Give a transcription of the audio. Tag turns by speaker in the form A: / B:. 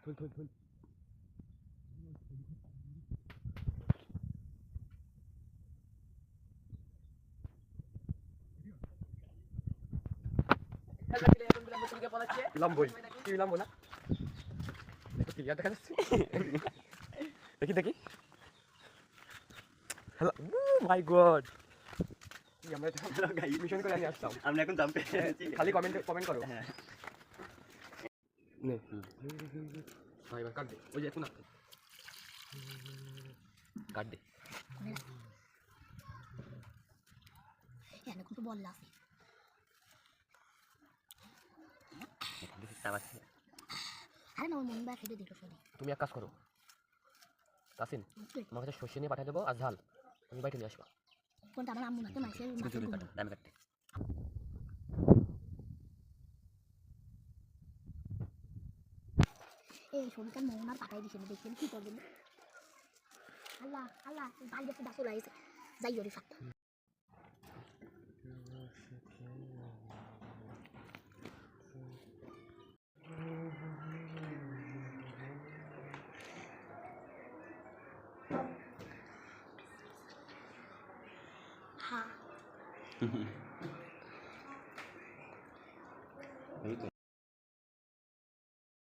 A: থুল লম্বই কি লম্ব না দেখো ক্লিয়ার দেখা যাচ্ছে দেখি হ্যালো মাই গড আমরা মিশন করে নিয়ে আসতাম
B: আমরা এখন দাম পেয়ে
A: খালি কমেন্ট করো হ্যাঁ নে ভাই এবার কাট দে ওই যে এখন কাট দে
C: এখানে কিন্তু বললা আছে আরে না মন বা খেতে দিল শুনি
A: তুমি এক কাজ করো তাসিন আমার কাছে সর্ষে নিয়ে পাঠিয়ে দেবো আর ঝাল তুমি বাইরে নিয়ে আসবা
C: কোনটা আমার আম্মু না তো মাইছে
B: দামে কাটতে
C: এই ছবিটা মন আর পাঠাই দিছে দেখছেন কি করবেন আল্লাহ আল্লাহ বাইরে তো দাসু লাইছে যাই ওরে ফাট হ্যাঁ